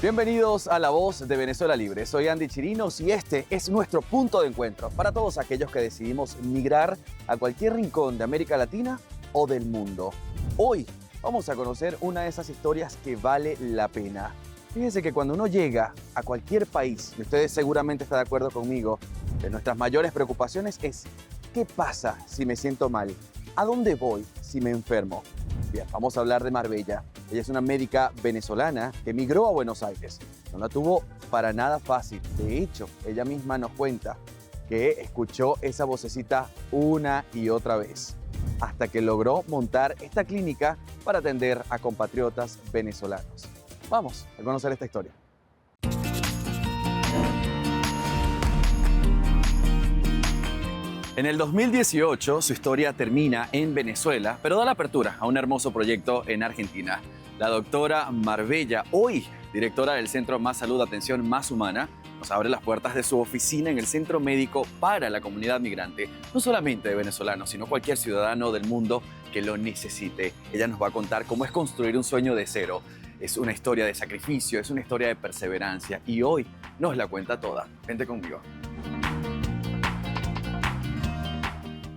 Bienvenidos a La Voz de Venezuela Libre. Soy Andy Chirinos y este es nuestro punto de encuentro para todos aquellos que decidimos migrar a cualquier rincón de América Latina o del mundo. Hoy vamos a conocer una de esas historias que vale la pena. Fíjense que cuando uno llega a cualquier país, y ustedes seguramente están de acuerdo conmigo, de nuestras mayores preocupaciones es ¿qué pasa si me siento mal? ¿A dónde voy si me enfermo? Bien, vamos a hablar de Marbella. Ella es una médica venezolana que emigró a Buenos Aires. No la tuvo para nada fácil. De hecho, ella misma nos cuenta que escuchó esa vocecita una y otra vez, hasta que logró montar esta clínica para atender a compatriotas venezolanos. Vamos a conocer esta historia. En el 2018, su historia termina en Venezuela, pero da la apertura a un hermoso proyecto en Argentina. La doctora Marbella, hoy directora del Centro Más Salud, Atención Más Humana, nos abre las puertas de su oficina en el Centro Médico para la comunidad migrante, no solamente de venezolanos, sino cualquier ciudadano del mundo que lo necesite. Ella nos va a contar cómo es construir un sueño de cero. Es una historia de sacrificio, es una historia de perseverancia y hoy nos la cuenta toda. Vente conmigo.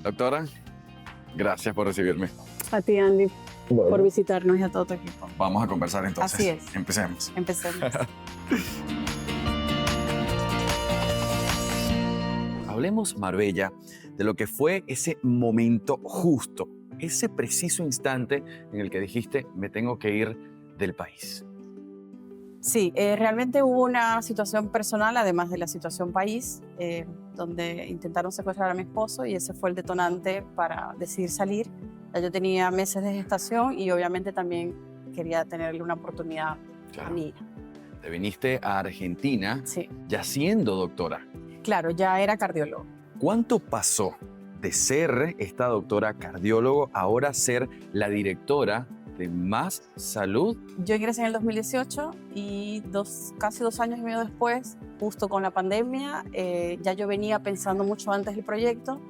Doctora, gracias por recibirme. A ti, Andy, Bueno, por visitarnos y a todo tu equipo. vamos a conversar entonces. Así es. Empecemos. Empecemos. Hablemos, Marbella, de lo que fue ese momento justo, ese preciso instante en el que dijiste, me tengo que ir del país. Sí, realmente hubo una situación personal, además de la situación país, donde intentaron secuestrar a mi esposo y ese fue el detonante para decidir salir. Ya yo tenía meses de gestación y obviamente también quería tenerle una oportunidad a mi hija. Te viniste a Argentina Sí, ya siendo doctora. claro, ya era cardiólogo. ¿Cuánto pasó de ser esta doctora cardiólogo a ahora ser la directora de Más Salud? Yo ingresé en el 2018 y casi 2 años y medio después, justo con la pandemia, ya yo venía pensando mucho antes el proyecto,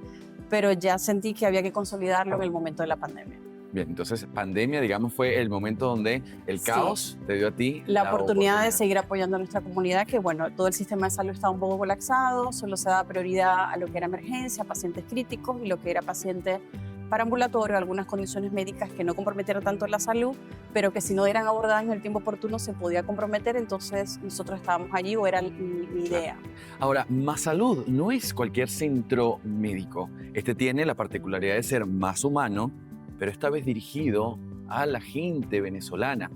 pero ya sentí que había que consolidarlo en el momento de la pandemia. Bien, entonces pandemia, digamos, fue el momento donde el Sí. caos te dio a ti La oportunidad de seguir apoyando a nuestra comunidad, que bueno, todo el sistema de salud estaba un poco colapsado, solo se daba prioridad a lo que era emergencia, pacientes críticos y lo que era paciente para ambulatorio, algunas condiciones médicas que no comprometieran tanto la salud, pero que si no eran abordadas en el tiempo oportuno se podía comprometer, entonces nosotros estábamos allí o era mi idea. Ahora, Más Salud no es cualquier centro médico. Este tiene la particularidad de ser más humano, pero esta vez dirigido a la gente venezolana.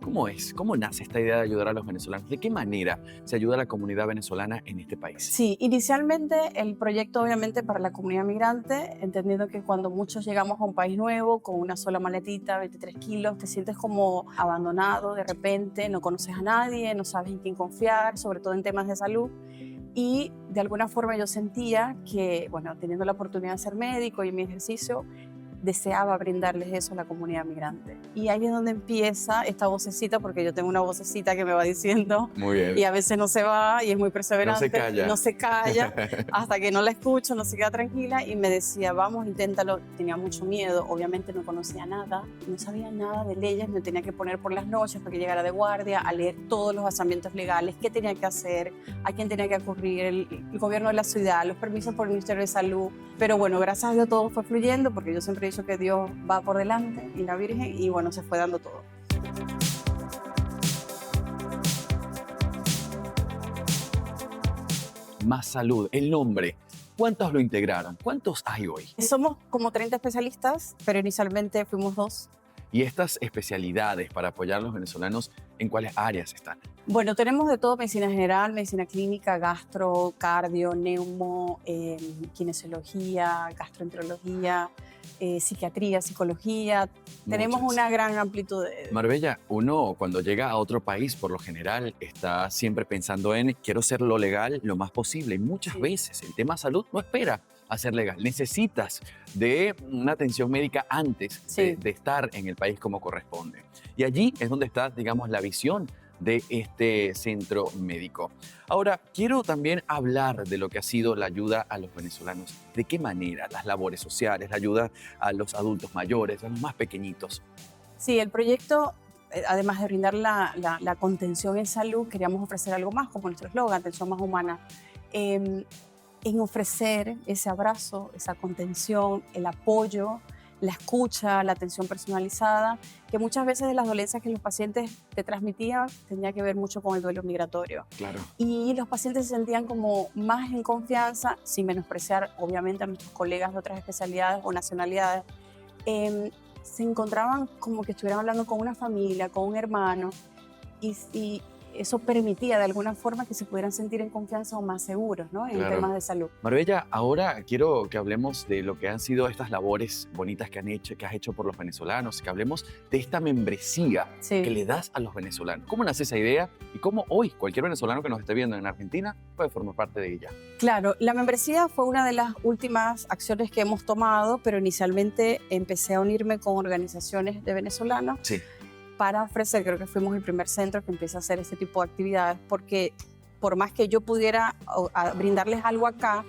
¿Cómo es? ¿Cómo nace esta idea de ayudar a los venezolanos? ¿De qué manera se ayuda a la comunidad venezolana en este país? Sí, inicialmente el proyecto obviamente para la comunidad migrante, entendiendo que cuando muchos llegamos a un país nuevo con una sola maletita, 23 kilos, te sientes como abandonado de repente, no conoces a nadie, no sabes en quién confiar, sobre todo en temas de salud. Y de alguna forma yo sentía que, bueno, teniendo la oportunidad de ser médico y mi ejercicio, deseaba brindarles eso a la comunidad migrante. Y ahí es donde empieza esta vocecita, porque yo tengo una vocecita que me va diciendo Muy bien. y a veces no se va y es muy perseverante. No se calla. No se calla hasta que no la escucho, no se queda tranquila y me decía, vamos, inténtalo. Tenía mucho miedo, obviamente no conocía nada, no sabía nada de leyes, me tenía que poner por las noches para que llegara de guardia, a leer todos los basamientos legales, qué tenía que hacer, a quién tenía que acudir, el gobierno de la ciudad, los permisos por el Ministerio de Salud. Pero bueno, gracias a Dios todo fue fluyendo, porque yo siempre he dicho que Dios va por delante y la Virgen, y bueno, se fue dando todo. Más Salud, el nombre. ¿Cuántos lo integraron? ¿Cuántos hay hoy? Somos como 30 especialistas, pero inicialmente fuimos 2. Y estas especialidades para apoyar a los venezolanos, ¿en cuáles áreas están? Bueno, tenemos de todo: medicina general, medicina clínica, gastro, cardio, neumo, kinesiología, gastroenterología, psiquiatría, psicología. Tenemos Muchas. una gran amplitud de... Marbella, uno cuando llega a otro país, por lo general, está siempre pensando en quiero ser lo legal lo más posible. Y muchas Sí. veces el tema salud no espera a ser legal. Necesitas de una atención médica antes Sí. de estar en el país como corresponde. Y allí es donde está, digamos, la visión de este centro médico. Ahora, quiero también hablar de lo que ha sido la ayuda a los venezolanos. ¿De qué manera? Las labores sociales, la ayuda a los adultos mayores, a los más pequeñitos. Sí, el proyecto además de brindar la contención en salud, queríamos ofrecer algo más, como nuestro eslogan, atención más humana. En ofrecer ese abrazo, esa contención, el apoyo, la escucha, la atención personalizada, que muchas veces de las dolencias que los pacientes te transmitían tenía que ver mucho con el duelo migratorio. Claro. Y los pacientes se sentían como más en confianza, sin menospreciar obviamente a nuestros colegas de otras especialidades o nacionalidades. Se encontraban como que estuvieran hablando con una familia, con un hermano, y eso permitía de alguna forma que se pudieran sentir en confianza o más seguros, ¿no? En Claro. temas de salud. Marbella, ahora quiero que hablemos de lo que han sido estas labores bonitas que has hecho por los venezolanos, que hablemos de esta membresía Sí. que le das a los venezolanos. ¿Cómo nace esa idea y cómo hoy cualquier venezolano que nos esté viendo en Argentina puede formar parte de ella? Claro, la membresía fue una de las últimas acciones que hemos tomado, pero inicialmente empecé a unirme con organizaciones de venezolanos Sí. para ofrecer, creo que fuimos el primer centro que empieza a hacer este tipo de actividades, porque por más que yo pudiera brindarles algo acá,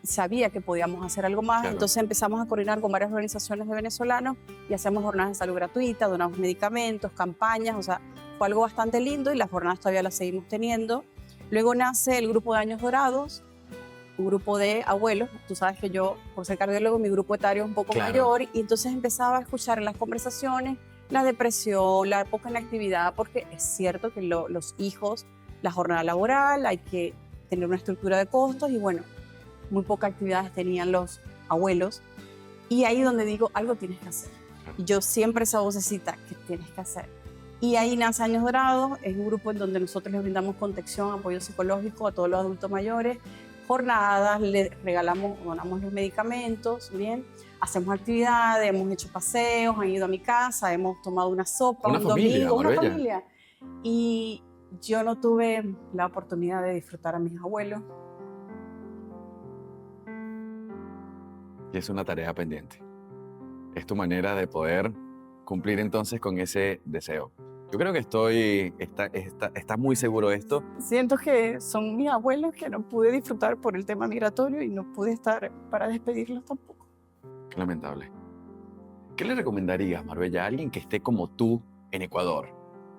sabía que podíamos hacer algo más, Claro. entonces empezamos a coordinar con varias organizaciones de venezolanos y hacemos jornadas de salud gratuita, donamos medicamentos, campañas, o sea, fue algo bastante lindo y las jornadas todavía las seguimos teniendo. Luego nace el grupo de Años Dorados, un grupo de abuelos. Tú sabes que yo, por ser cardiólogo, mi grupo etario es un poco Claro. mayor, y entonces empezaba a escuchar en las conversaciones la depresión, la poca inactividad, porque es cierto que los hijos, la jornada laboral, hay que tener una estructura de costos y bueno, muy pocas actividades tenían los abuelos. Y ahí donde digo, algo tienes que hacer. Y yo siempre esa vocecita, que tienes que hacer. Y ahí nace Años Dorados, es un grupo en donde nosotros les brindamos contención, apoyo psicológico a todos los adultos mayores, jornadas, le regalamos, donamos los medicamentos, bien, hacemos actividades, hemos hecho paseos, han ido a mi casa, hemos tomado una sopa, Una un familia, domingo, una Marbella. familia. Y yo no tuve la oportunidad de disfrutar a mis abuelos. Y es una tarea pendiente. Es tu manera de poder cumplir entonces con ese deseo. Yo creo que está muy seguro de esto. Siento que son mis abuelos que no pude disfrutar por el tema migratorio y no pude estar para despedirlos tampoco. Qué lamentable. ¿Qué le recomendarías, Marbella, a alguien que esté como tú en Ecuador,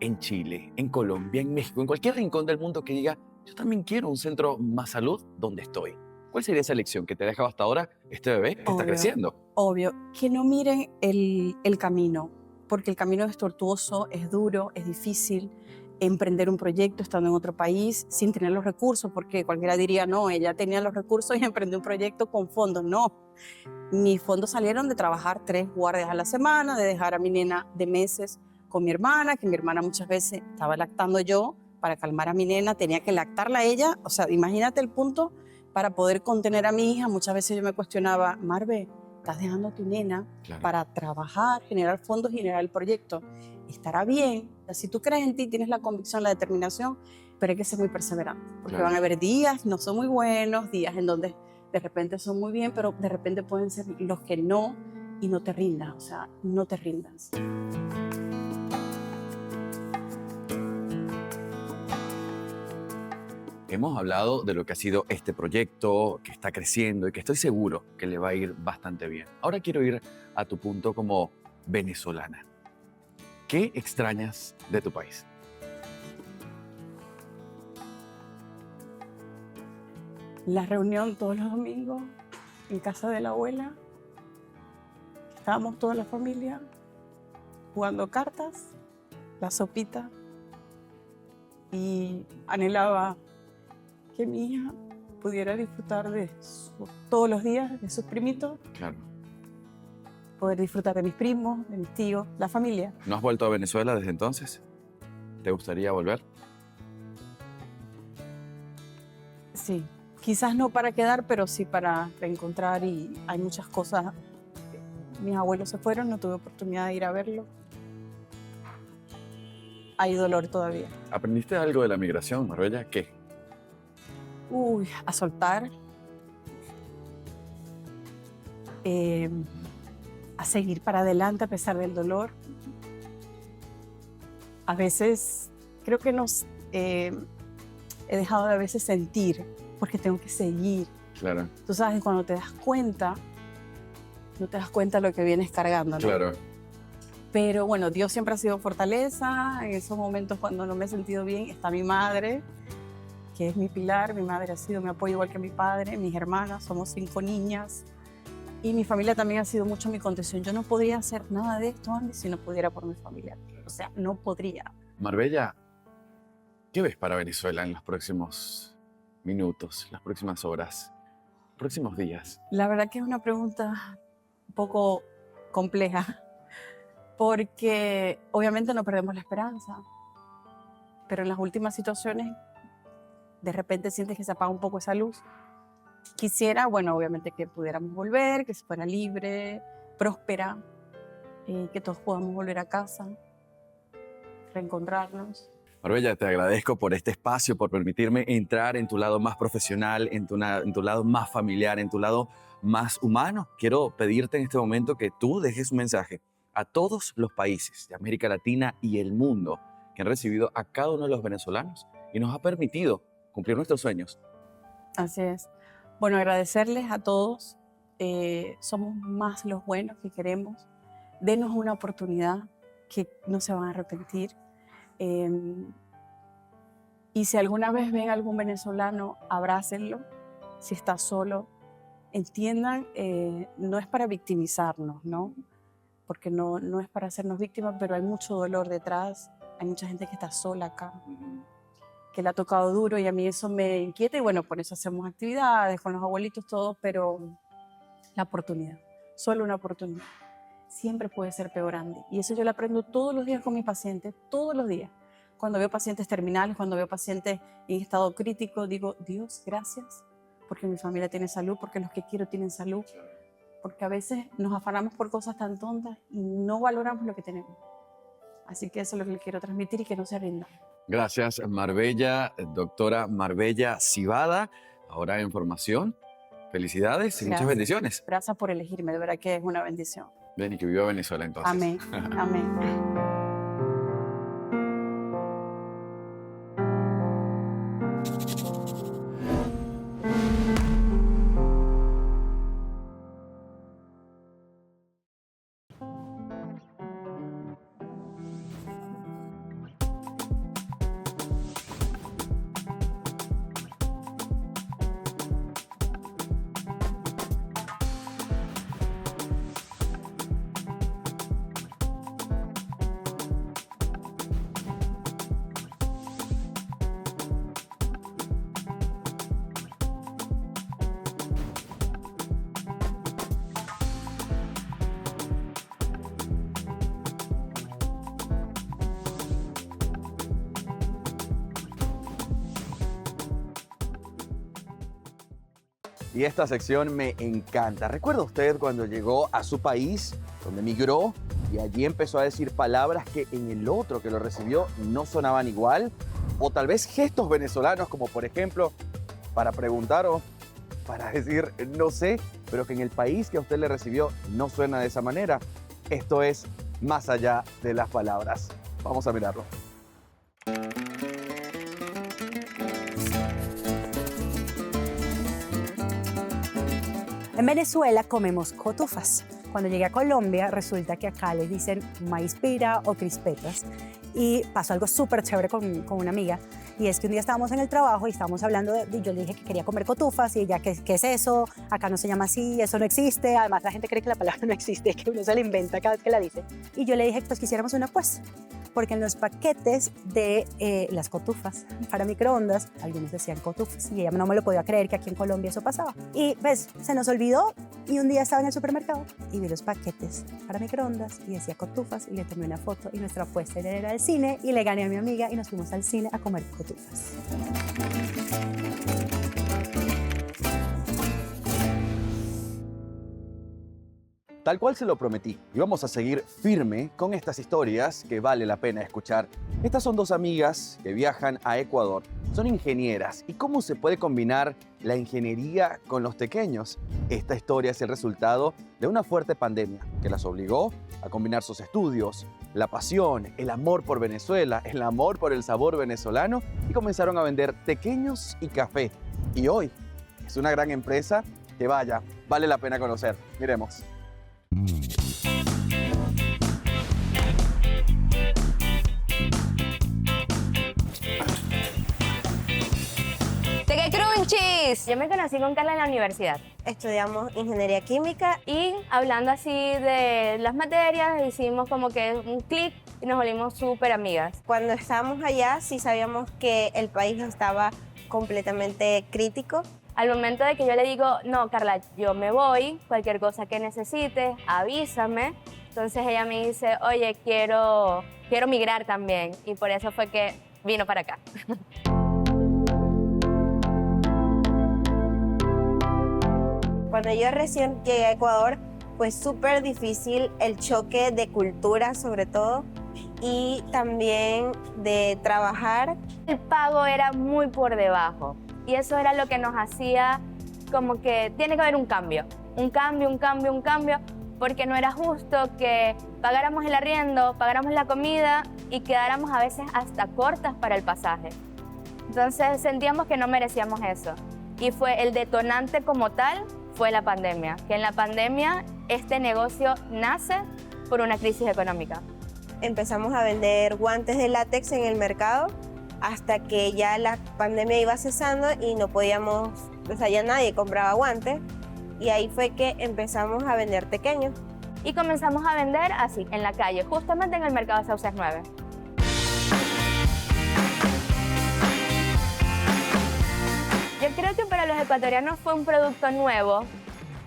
en Chile, en Colombia, en México, en cualquier rincón del mundo que diga, yo también quiero un centro más salud donde estoy? ¿Cuál sería esa lección que te ha dejado hasta ahora este bebé que está Obvio. creciendo? Obvio, que no miren el camino, porque el camino es tortuoso, es duro, es difícil. Emprender un proyecto estando en otro país sin tener los recursos, porque cualquiera diría, no, ella tenía los recursos y emprendió un proyecto con fondos. No, mis fondos salieron de trabajar 3 guardias a la semana, de dejar a mi nena de meses con mi hermana, que mi hermana muchas veces estaba lactando yo para calmar a mi nena, tenía que lactarla a ella. O sea, imagínate el punto para poder contener a mi hija. Muchas veces yo me cuestionaba, Marve, estás dejando a tu nena Claro. para trabajar, generar fondos y generar el proyecto. Estará bien. O sea, si tú crees en ti, tienes la convicción, la determinación, pero hay que ser muy perseverante, porque Claro. van a haber días que no son muy buenos, días en donde de repente son muy bien, pero de repente pueden ser los que no, y no te rindas, o sea, no te rindas. Hemos hablado de lo que ha sido este proyecto, que está creciendo y que estoy seguro que le va a ir bastante bien. Ahora quiero ir a tu punto como venezolana. ¿Qué extrañas de tu país? La reunión todos los domingos en casa de la abuela, estábamos toda la familia jugando cartas, la sopita, y anhelaba que mi hija pudiera disfrutar de todos los días de sus primitos, Claro. poder disfrutar de mis primos, de mis tíos, la familia. ¿No has vuelto a Venezuela desde entonces? ¿Te gustaría volver? Sí, quizás no para quedar, pero sí para reencontrar, y hay muchas cosas. Mis abuelos se fueron, no tuve oportunidad de ir a verlos. Hay dolor todavía. ¿Aprendiste algo de la migración, Marbella? ¿Qué? Uy, a soltar. A seguir para adelante a pesar del dolor. A veces creo que he dejado de a veces sentir, porque tengo que seguir. Claro. Tú sabes, cuando te das cuenta, no te das cuenta de lo que vienes cargando, ¿no? Claro. Pero bueno, Dios siempre ha sido fortaleza. En esos momentos cuando no me he sentido bien, está mi madre, que es mi pilar. Mi madre ha sido mi apoyo igual que mi padre, mis hermanas, somos 5 niñas. Y mi familia también ha sido mucho mi contención. Yo no podría hacer nada de esto, Andy, si no pudiera por mi familia. O sea, no podría. Marbella, ¿qué ves para Venezuela en los próximos minutos, las próximas horas, próximos días? La verdad que es una pregunta un poco compleja, porque obviamente no perdemos la esperanza, pero en las últimas situaciones de repente sientes que se apaga un poco esa luz. Quisiera, bueno, obviamente que pudiéramos volver, que se fuera libre, próspera, que todos podamos volver a casa, reencontrarnos. Marbella, te agradezco por este espacio, por permitirme entrar en tu lado más profesional, en tu lado más familiar, en tu lado más humano. Quiero pedirte en este momento que tú dejes un mensaje a todos los países de América Latina y el mundo que han recibido a cada uno de los venezolanos y nos ha permitido cumplir nuestros sueños. Así es. Bueno, agradecerles a todos. Somos más los buenos que queremos. Denos una oportunidad que no se van a arrepentir. Y si alguna vez ven a algún venezolano, abrácenlo. Si está solo, entiendan, no es para victimizarnos, ¿no? Porque no es para hacernos víctimas, pero hay mucho dolor detrás. Hay mucha gente que está sola acá, que le ha tocado duro y a mí eso me inquieta y bueno, por eso hacemos actividades con los abuelitos, todo, pero la oportunidad, solo una oportunidad. Siempre puede ser peor, Andy. Y eso yo lo aprendo todos los días con mis pacientes, todos los días. Cuando veo pacientes terminales, cuando veo pacientes en estado crítico, digo, Dios, gracias, porque mi familia tiene salud, porque los que quiero tienen salud, porque a veces nos afanamos por cosas tan tontas y no valoramos lo que tenemos. Así que eso es lo que le quiero transmitir y que no se rindan. Gracias, Marbella, doctora Marbella Civada. Ahora en formación. Felicidades y muchas bendiciones. Gracias por elegirme, de verdad que es una bendición. Ven y que viva Venezuela entonces. Amén, amén. Y esta sección me encanta. ¿Recuerda usted cuando llegó a su país, donde migró, y allí empezó a decir palabras que en el otro que lo recibió no sonaban igual? O tal vez gestos venezolanos, como por ejemplo, para preguntar o para decir no sé, pero que en el país que a usted le recibió no suena de esa manera. Esto es más allá de las palabras. Vamos a mirarlo. En Venezuela comemos cotufas. Cuando llegué a Colombia, resulta que acá les dicen maíz pira o crispetas. Y pasó algo súper chévere con una amiga. Y es que un día estábamos en el trabajo y estábamos hablando y yo le dije que quería comer cotufas y ella, ¿qué es eso? Acá no se llama así, eso no existe. Además, la gente cree que la palabra no existe, que uno se la inventa cada vez que la dice. Y yo le dije, pues quisiéramos una pues. Porque en los paquetes de las cotufas para microondas, algunos decían cotufas y ella no me lo podía creer que aquí en Colombia eso pasaba. Y pues se nos olvidó y un día estaba en el supermercado y vi los paquetes para microondas y decía cotufas y le tomé una foto y nuestra apuesta era el cine y le gané a mi amiga y nos fuimos al cine a comer cotufas. Tal cual se lo prometí, y vamos a seguir firme con estas historias que vale la pena escuchar. Estas son dos amigas que viajan a Ecuador. Son ingenieras. ¿Y cómo se puede combinar la ingeniería con los tequeños? Esta historia es el resultado de una fuerte pandemia que las obligó a combinar sus estudios, la pasión, el amor por Venezuela, el amor por el sabor venezolano y comenzaron a vender tequeños y café. Y hoy es una gran empresa que vale la pena conocer. Miremos. Yo me conocí con Carla en la universidad. Estudiamos ingeniería química. Y hablando así de las materias, hicimos como que un clic y nos volvimos súper amigas. Cuando estábamos allá, sí sabíamos que el país estaba completamente crítico. Al momento de que yo le digo, no, Carla, yo me voy, cualquier cosa que necesites, avísame. Entonces ella me dice, oye, quiero migrar también. Y por eso fue que vino para acá. Cuando yo recién llegué a Ecuador, fue súper difícil el choque de cultura, sobre todo, y también de trabajar. El pago era muy por debajo. Y eso era lo que nos hacía como que tiene que haber un cambio, porque no era justo que pagáramos el arriendo, pagáramos la comida y quedáramos a veces hasta cortas para el pasaje. Entonces sentíamos que no merecíamos eso. Y fue el detonante como tal, fue la pandemia. Que en la pandemia este negocio nace por una crisis económica. Empezamos a vender guantes de látex en el mercado, hasta que ya la pandemia iba cesando y no podíamos, o sea, ya nadie compraba guantes, y ahí fue que empezamos a vender tequeños. Y comenzamos a vender así, en la calle, justamente en el mercado de Sauces 9. Yo creo que para los ecuatorianos fue un producto nuevo,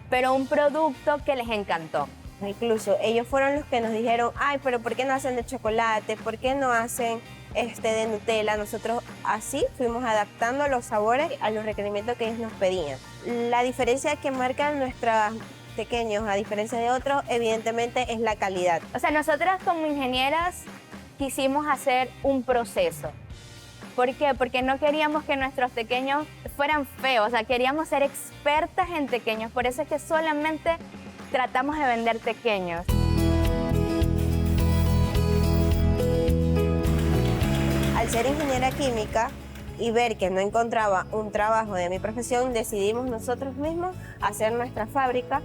pero un producto que les encantó. Incluso ellos fueron los que nos dijeron, ay, pero ¿por qué no hacen de chocolate? ¿Por qué no hacen de Nutella? Nosotros así fuimos adaptando los sabores a los requerimientos que ellos nos pedían. La diferencia que marcan nuestros pequeños, a diferencia de otros, evidentemente es la calidad. O sea, nosotras como ingenieras quisimos hacer un proceso. ¿Por qué? Porque no queríamos que nuestros tequeños fueran feos, o sea, queríamos ser expertas en tequeños, por eso es que solamente tratamos de vender tequeños. Al ser ingeniera química y ver que no encontraba un trabajo de mi profesión, decidimos nosotros mismos hacer nuestra fábrica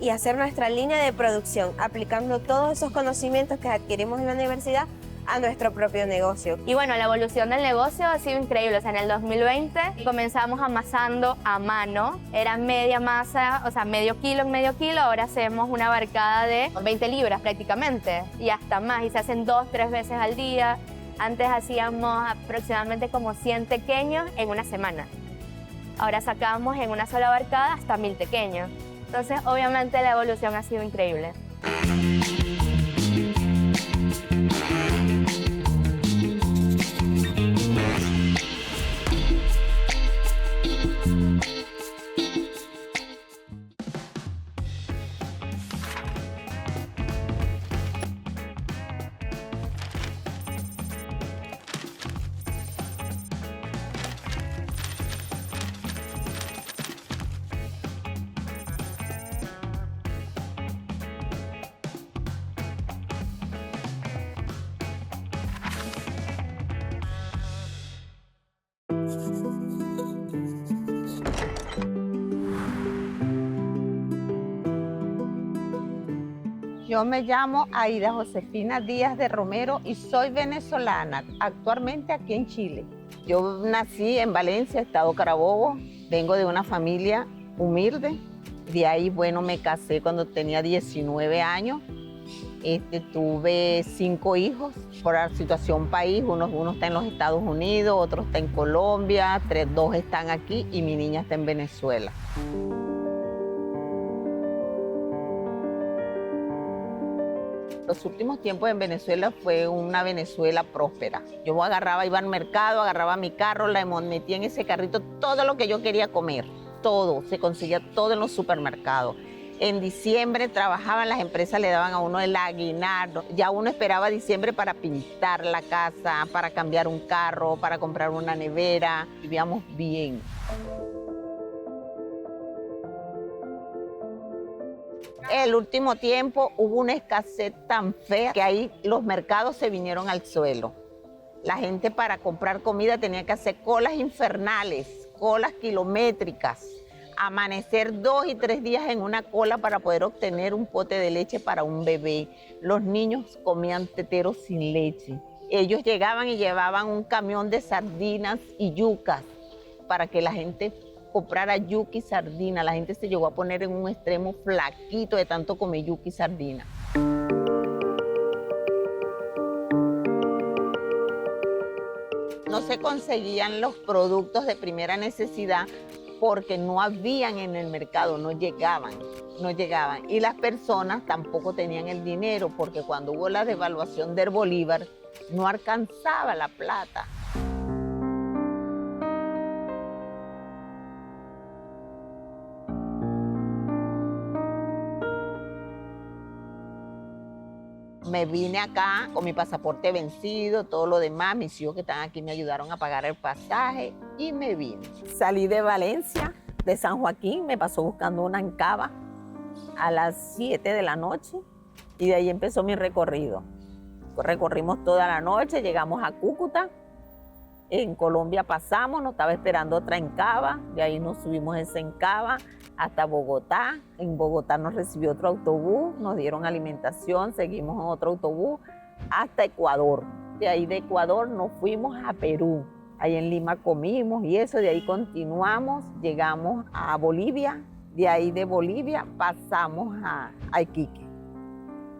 y hacer nuestra línea de producción, aplicando todos esos conocimientos que adquirimos en la universidad a nuestro propio negocio. Y bueno, la evolución del negocio ha sido increíble. O sea, en el 2020 comenzamos amasando a mano, era media masa, o sea, medio kilo en medio kilo, ahora hacemos una barcada de 20 libras prácticamente y hasta más, y se hacen 2-3 veces al día. Antes hacíamos aproximadamente como 100 tequeños en una semana. Ahora sacamos en una sola barcada hasta 1000 tequeños. Entonces, obviamente, la evolución ha sido increíble. Yo me llamo Aida Josefina Díaz de Romero y soy venezolana, actualmente aquí en Chile. Yo nací en Valencia, estado Carabobo, vengo de una familia humilde. De ahí, bueno, me casé cuando tenía 19 años. Tuve 5 hijos por la situación país. Uno está en los Estados Unidos, otro está en Colombia, 2 están aquí y mi niña está en Venezuela. Los últimos tiempos en Venezuela fue una Venezuela próspera. Yo agarraba, iba al mercado, agarraba mi carro, la metía en ese carrito todo lo que yo quería comer. Todo, se conseguía todo en los supermercados. En diciembre trabajaban, las empresas le daban a uno el aguinaldo. Ya uno esperaba diciembre para pintar la casa, para cambiar un carro, para comprar una nevera. Vivíamos bien. El último tiempo hubo una escasez tan fea que ahí los mercados se vinieron al suelo. La gente para comprar comida tenía que hacer colas infernales, colas kilométricas, amanecer 2 y 3 días en una cola para poder obtener un pote de leche para un bebé. Los niños comían teteros sin leche. Ellos llegaban y llevaban un camión de sardinas y yucas para que la gente comprara yuca y sardina. La gente se llegó a poner en un extremo flaquito de tanto comer yuca y sardina. No se conseguían los productos de primera necesidad porque no habían en el mercado, no llegaban. Y las personas tampoco tenían el dinero porque cuando hubo la devaluación del bolívar, no alcanzaba la plata. Me vine acá con mi pasaporte vencido, todo lo demás. Mis hijos que están aquí me ayudaron a pagar el pasaje y me vine. Salí de Valencia, de San Joaquín, me pasó buscando una en Cava a las 7 de la noche y de ahí empezó mi recorrido. Recorrimos toda la noche, llegamos a Cúcuta. En Colombia pasamos, nos estaba esperando otra en Cava, de ahí nos subimos esa en Cava hasta Bogotá. En Bogotá nos recibió otro autobús, nos dieron alimentación, seguimos en otro autobús hasta Ecuador. De ahí de Ecuador nos fuimos a Perú. Ahí en Lima comimos y eso, de ahí continuamos, llegamos a Bolivia. De ahí de Bolivia pasamos a Iquique.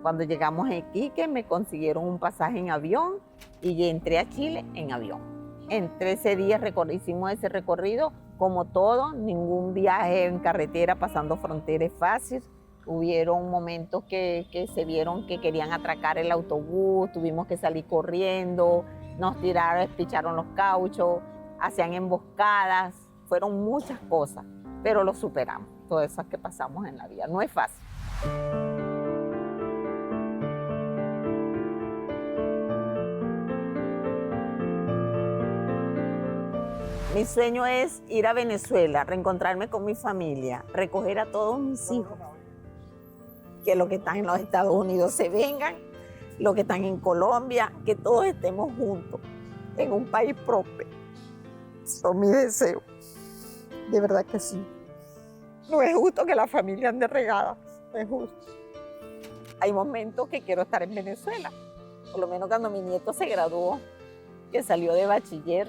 Cuando llegamos a Iquique me consiguieron un pasaje en avión y entré a Chile en avión. En 13 días hicimos ese recorrido, como todo, ningún viaje en carretera pasando fronteras es fácil. Hubieron momentos que se vieron que querían atracar el autobús, tuvimos que salir corriendo, nos tiraron, espicharon los cauchos, hacían emboscadas, fueron muchas cosas, pero lo superamos, todas esas que pasamos en la vida. No es fácil. Mi sueño es ir a Venezuela, reencontrarme con mi familia, recoger a todos mis hijos, que los que están en los Estados Unidos se vengan, los que están en Colombia, que todos estemos juntos en un país próspero. Son mis deseos, de verdad que sí. No es justo que la familia ande regada, no es justo. Hay momentos que quiero estar en Venezuela, por lo menos cuando mi nieto se graduó, que salió de bachiller.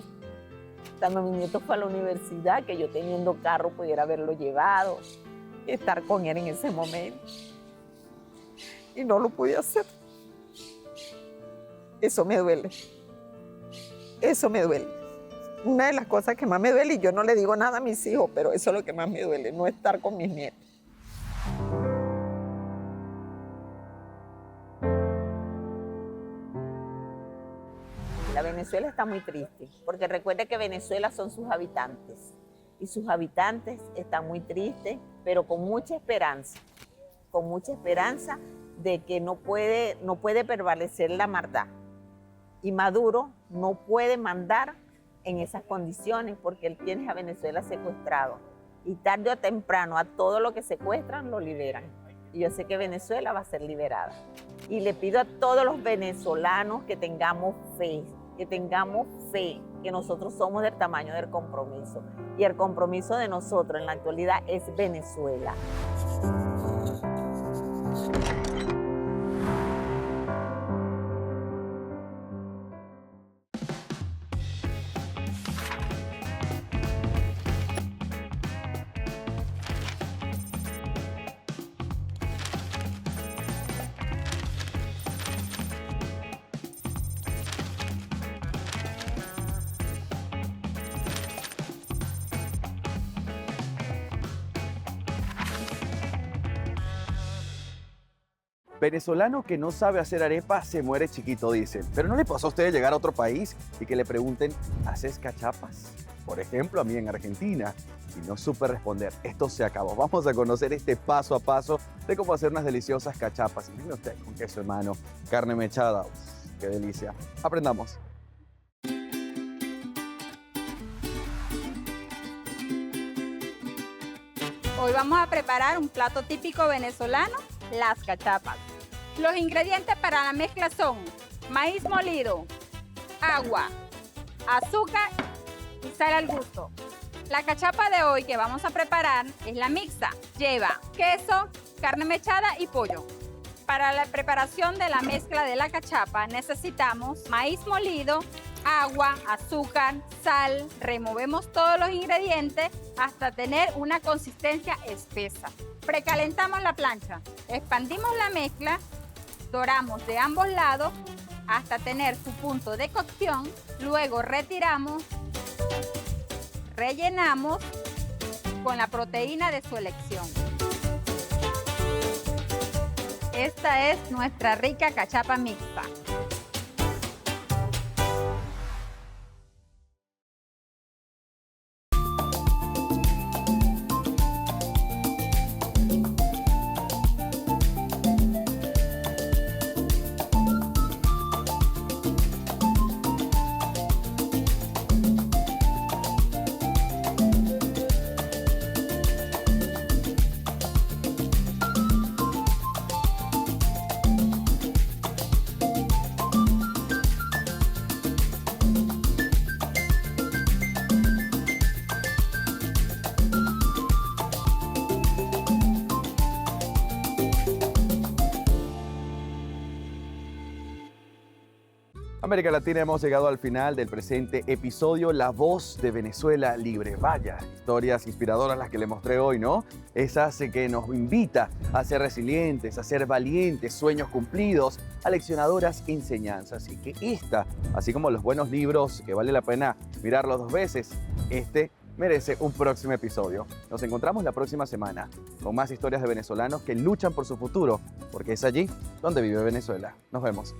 Cuando mi nieto fue a la universidad, que yo teniendo carro pudiera haberlo llevado, estar con él en ese momento. Y no lo pude hacer. Eso me duele. Eso me duele. Una de las cosas que más me duele, y yo no le digo nada a mis hijos, pero eso es lo que más me duele, no estar con mis nietos. La Venezuela está muy triste, porque recuerde que Venezuela son sus habitantes, y sus habitantes están muy tristes, pero con mucha esperanza de que no puede prevalecer la maldad. Y Maduro no puede mandar en esas condiciones, porque él tiene a Venezuela secuestrado, y tarde o temprano a todo lo que secuestran lo liberan. Y yo sé que Venezuela va a ser liberada. Y le pido a todos los venezolanos que tengamos fe, que nosotros somos del tamaño del compromiso. Y el compromiso de nosotros en la actualidad es Venezuela. Venezolano que no sabe hacer arepa se muere chiquito, dicen. Pero ¿no le pasó a usted llegar a otro país y que le pregunten, ¿haces cachapas? Por ejemplo, a mí en Argentina. Y no supe responder, esto se acabó. Vamos a conocer este paso a paso de cómo hacer unas deliciosas cachapas. Y mire usted, con queso hermano, carne mechada. Uf, ¡qué delicia! Aprendamos. Hoy vamos a preparar un plato típico venezolano, las cachapas. Los ingredientes para la mezcla son maíz molido, agua, azúcar y sal al gusto. La cachapa de hoy que vamos a preparar es la mixta. Lleva queso, carne mechada y pollo. Para la preparación de la mezcla de la cachapa necesitamos maíz molido, agua, azúcar, sal, removemos todos los ingredientes hasta tener una consistencia espesa. Precalentamos la plancha, expandimos la mezcla, doramos de ambos lados hasta tener su punto de cocción, luego retiramos, rellenamos con la proteína de su elección. Esta es nuestra rica cachapa mixta. América Latina, hemos llegado al final del presente episodio La Voz de Venezuela Libre. Vaya, historias inspiradoras las que le mostré hoy, ¿no? Esas que nos invita a ser resilientes, a ser valientes, sueños cumplidos, aleccionadoras enseñanzas. Y que esta, así como los buenos libros que vale la pena mirarlos 2 veces, este merece un próximo episodio. Nos encontramos la próxima semana con más historias de venezolanos que luchan por su futuro, porque es allí donde vive Venezuela. Nos vemos.